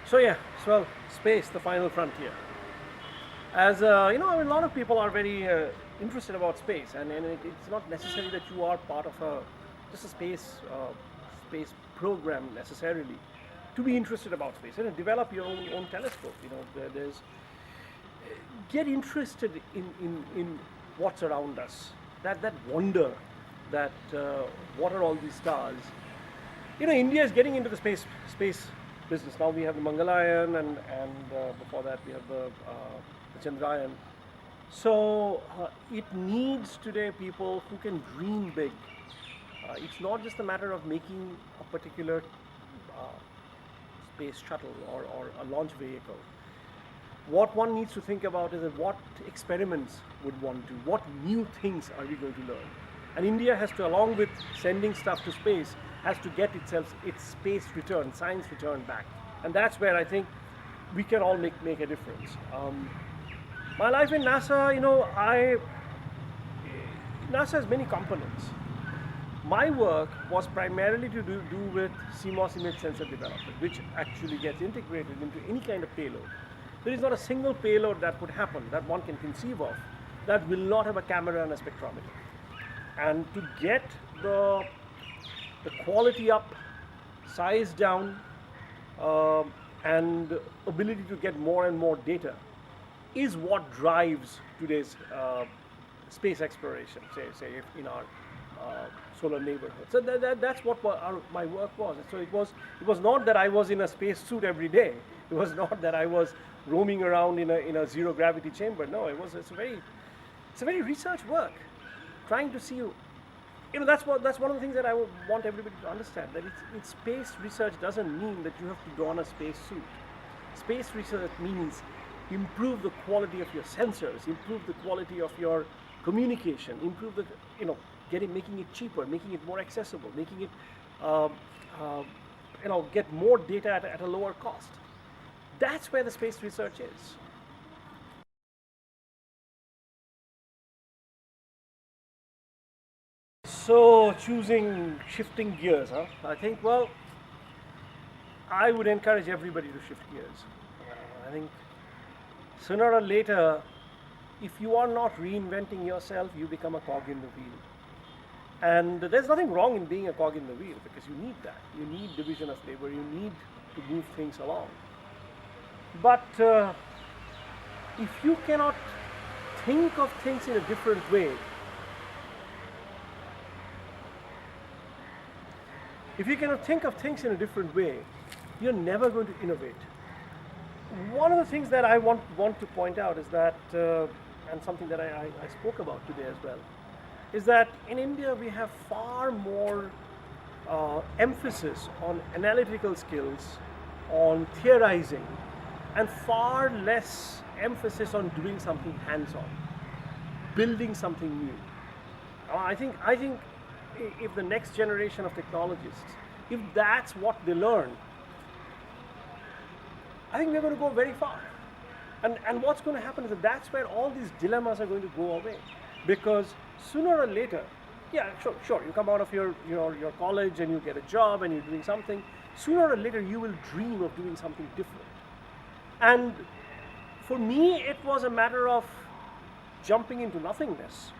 So yeah, well, space, the final frontier. As you know, I mean, a lot of people are very interested about space, and it's not necessary that you are part of just a space program necessarily to be interested about space. You know, develop your own telescope. You know, there's get interested in what's around us. That wonder, that what are all these stars? You know, India is getting into the space business now. We have the Mangalyaan, and before that we have the Chandrayaan. So it needs today people who can dream big. It's not just a matter of making a particular space shuttle or a launch vehicle. What one needs to think about is that what experiments would one do? What new things are we going to learn? And India has to, along with sending stuff to space, has to get itself its space return, science return back. And that's where I think we can all make a difference. My life in NASA, you know, NASA has many components. My work was primarily to do with CMOS image sensor development, which actually gets integrated into any kind of payload. There is not a single payload that could happen, that one can conceive of, that will not have a camera and a spectrometer. And to get the quality up, size down, and ability to get more and more data is what drives today's space exploration, say in our solar neighborhood. So that's what my work was. So it was not that I was in a space suit every day. It was not that I was roaming around in a zero gravity chamber. No, it's a very research work, trying to see, you know, that's one of the things that I would want everybody to understand, that it's space research doesn't mean that you have to don a space suit. Space research means improve the quality of your sensors, improve the quality of your communication, improve the, you know, making it cheaper, making it more accessible, making it, you know, get more data at a lower cost. That's where the space research is. So shifting gears, huh? I think, well, I would encourage everybody to shift gears. I think sooner or later, if you are not reinventing yourself, you become a cog in the wheel. And there's nothing wrong in being a cog in the wheel, because you need that. You need division of labor. You need to move things along. But if you cannot think of things in a different way, you're never going to innovate. One of the things that I want to point out is that, and something that I spoke about today as well, is that in India we have far more emphasis on analytical skills, on theorizing, and far less emphasis on doing something hands-on, building something new. I think if the next generation of technologists, if that's what they learn, I think we're going to go very far. And what's going to happen is that's where all these dilemmas are going to go away. Because sooner or later, yeah, sure, you come out of your college and you get a job and you're doing something. Sooner or later, you will dream of doing something different. And for me, it was a matter of jumping into nothingness.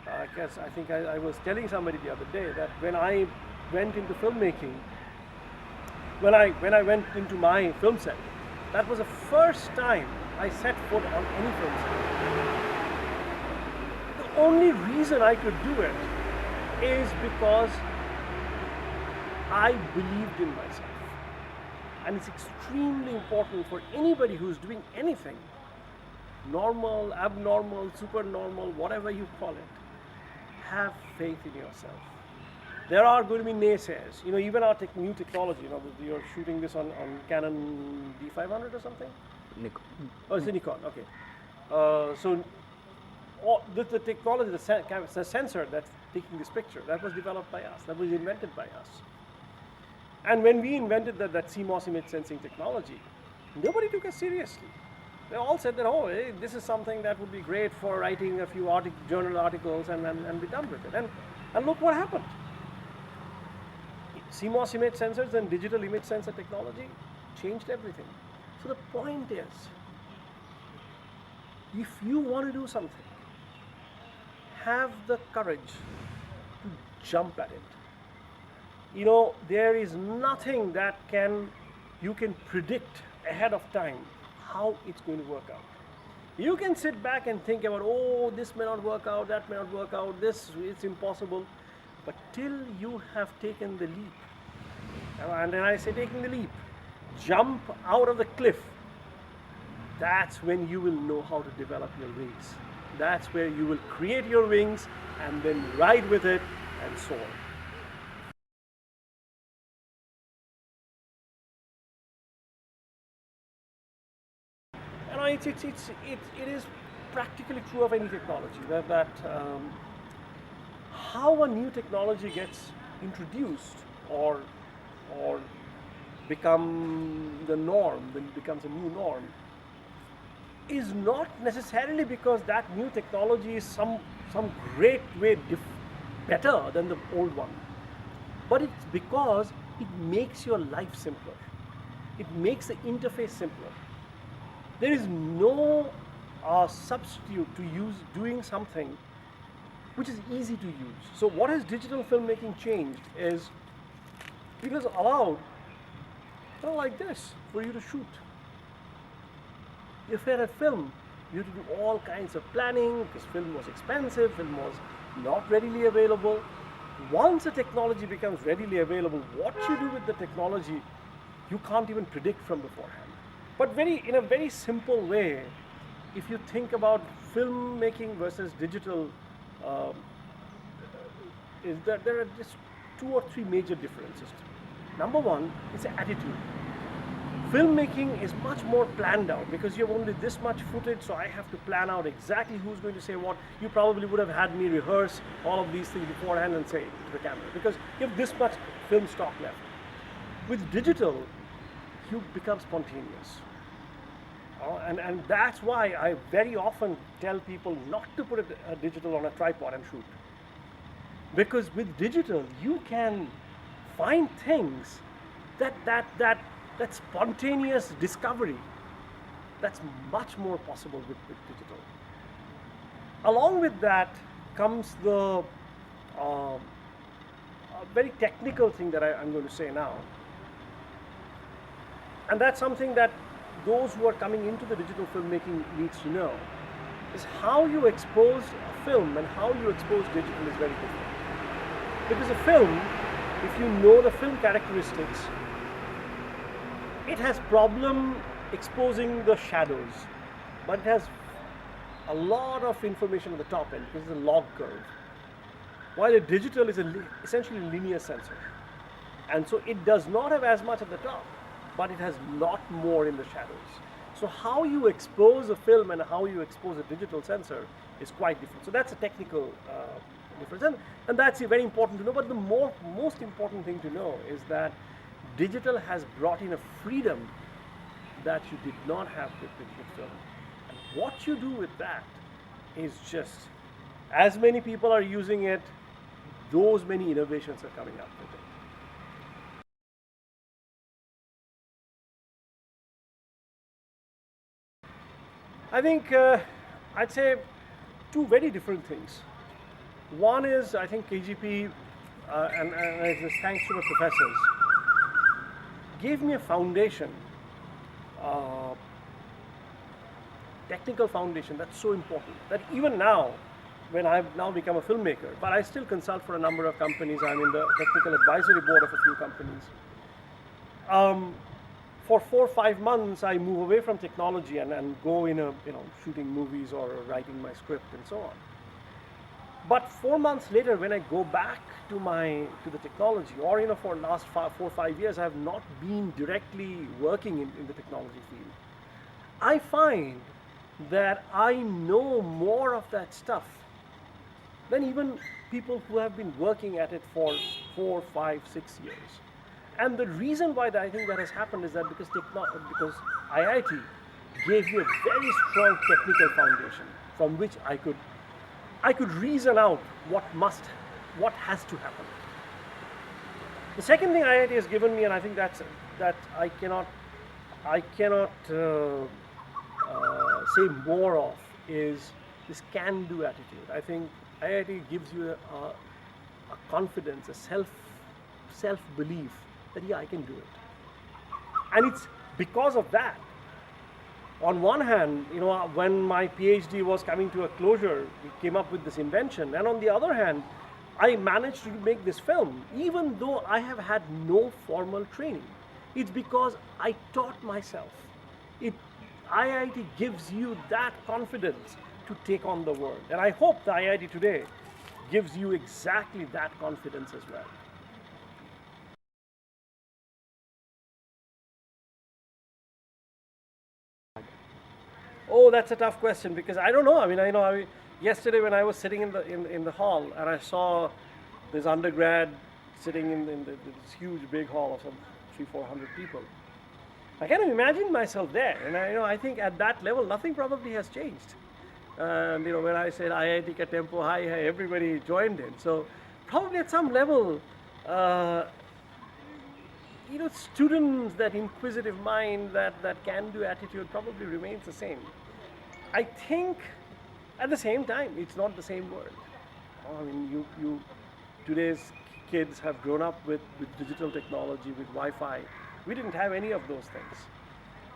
Because I think I was telling somebody the other day that when I went into filmmaking, when I went into my film set, that was the first time I set foot on any film set. The only reason I could do it is because I believed in myself. And it's extremely important for anybody who's doing anything, normal, abnormal, supernormal, whatever you call it, have faith in yourself. There are going to be naysayers. You know, even our new technology, you know, you're shooting this on Canon D500 or something? Nikon. Oh, it's a Nikon, okay. So the technology, the sensor that's taking this picture, that was developed by us, that was invented by us. And when we invented that CMOS image sensing technology, nobody took us seriously. They all said that, oh, hey, this is something that would be great for writing a few journal articles and be done with it. And look what happened. CMOS image sensors and digital image sensor technology changed everything. So the point is, if you want to do something, have the courage to jump at it. You know, there is nothing that you can predict ahead of time how it's going to work out. You can sit back and think about, oh, this may not work out, that may not work out, this, it's impossible. But till you have taken the leap, and then I say taking the leap, jump out of the cliff, that's when you will know how to develop your wings. That's where you will create your wings and then ride with it and soar. And it is practically true of any technology that how a new technology gets introduced or become the norm, then it becomes a new norm, is not necessarily because that new technology is some great way better than the old one, but it's because it makes your life simpler. It makes the interface simpler. There is no substitute to doing something which is easy to use. So what has digital filmmaking changed is it has allowed like this for you to shoot. If you had a film, you had to do all kinds of planning because film was expensive, film was not readily available. Once a technology becomes readily available, what you do with the technology, you can't even predict from beforehand. But in a very simple way, if you think about filmmaking versus digital, is that there are just 2 or 3 major differences. Number one, it's an attitude. Filmmaking is much more planned out because you have only this much footage, so I have to plan out exactly who's going to say what. You probably would have had me rehearse all of these things beforehand and say to the camera because you have this much film stock left. With digital, you become spontaneous. And that's why I very often tell people not to put a digital on a tripod and shoot. Because with digital, you can find things that spontaneous discovery, that's much more possible with digital. Along with that comes the very technical thing that I'm going to say now. And that's something that those who are coming into the digital filmmaking needs to know, is how you expose a film and how you expose digital is very different. Because a film, if you know the film characteristics, it has problem exposing the shadows, but it has a lot of information at the top end because it's a log curve. While a digital is essentially a linear sensor. And so it does not have as much at the top, but it has a lot more in the shadows. So how you expose a film and how you expose a digital sensor is quite different. So that's a technical difference, and that's very important to know. But the most important thing to know is that digital has brought in a freedom that you did not have with film. And what you do with that is just, as many people are using it, those many innovations are coming up with it. I think I'd say 2 very different things. One is, I think KGP, and it's thanks to my professors, gave me a foundation, technical foundation that's so important that even now, when I've now become a filmmaker, but I still consult for a number of companies. I'm in the technical advisory board of a few companies. For 4 or 5 months, I move away from technology and go in shooting movies or writing my script and so on. But 4 months later, when I go back to the technology, or for the last 4 or 5 years, I have not been directly working in the technology field. I find that I know more of that stuff than even people who have been working at it for 4, 5, 6 years. And the reason why I think that has happened is that because IIT gave me a very strong technical foundation from which I could reason out what has to happen. The second thing IIT has given me, and I think that I cannot I cannot say more of is this can-do attitude. I think IIT gives you a confidence, a self-belief that yeah, I can do it. And it's because of that. On one hand, when my PhD was coming to a closure, we came up with this invention. And on the other hand, I managed to make this film, even though I have had no formal training. It's because I taught myself. IIT gives you that confidence to take on the world. And I hope the IIT today gives you exactly that confidence as well. Oh, that's a tough question because I don't know. Yesterday when I was sitting in the hall and I saw this undergrad sitting in this huge big hall of some 300-400 people, I kind of imagine myself there, and I think at that level nothing probably has changed. And when I said IIT ka tempo hai hai, everybody joined in. So probably at some level, students, that inquisitive mind, that can-do attitude probably remains the same. I think at the same time, it's not the same world. I mean, today's kids have grown up with digital technology, with Wi-Fi. We didn't have any of those things.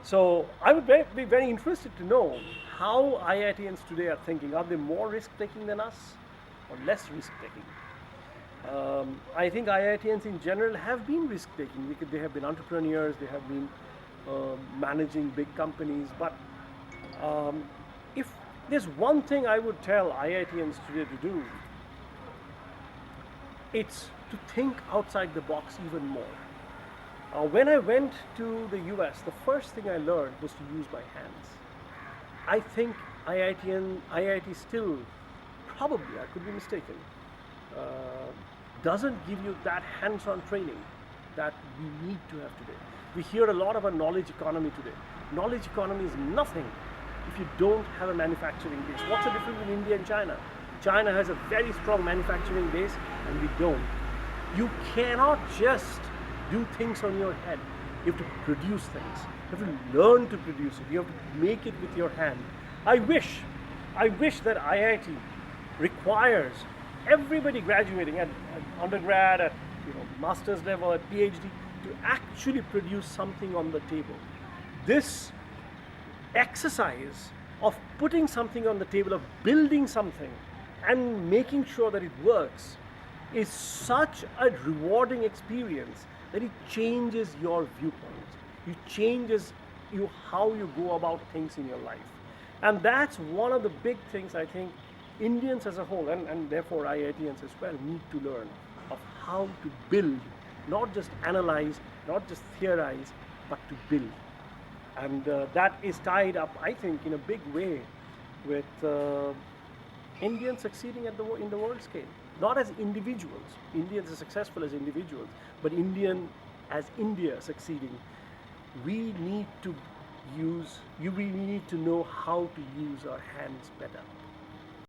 So I would be very interested to know how IITians today are thinking. Are they more risk-taking than us or less risk-taking? I think IITians in general have been risk-taking because they have been entrepreneurs, they have been managing big companies. But if there's one thing I would tell IITians today to do, it's to think outside the box even more. When I went to the US, the first thing I learned was to use my hands. I think IIT still, probably, I could be mistaken, doesn't give you that hands-on training that we need to have today. We hear a lot about knowledge economy today. Knowledge economy is nothing if you don't have a manufacturing base. What's the difference in India and China? China has a very strong manufacturing base and we don't. You cannot just do things on your head. You have to produce things. You have to learn to produce it. You have to make it with your hand. I wish that IIT requires everybody graduating at undergrad, at master's level, at PhD, to actually produce something on the table. This exercise of putting something on the table, of building something and making sure that it works, is such a rewarding experience that it changes your viewpoint. It changes how you go about things in your life. And that's one of the big things I think Indians as a whole, and therefore IITians as well, need to learn of how to build, not just analyze, not just theorize, but to build. And that is tied up, I think, in a big way with Indians succeeding in the world scale. Not as individuals. Indians are successful as individuals, but as India succeeding, we need to know how to use our hands better.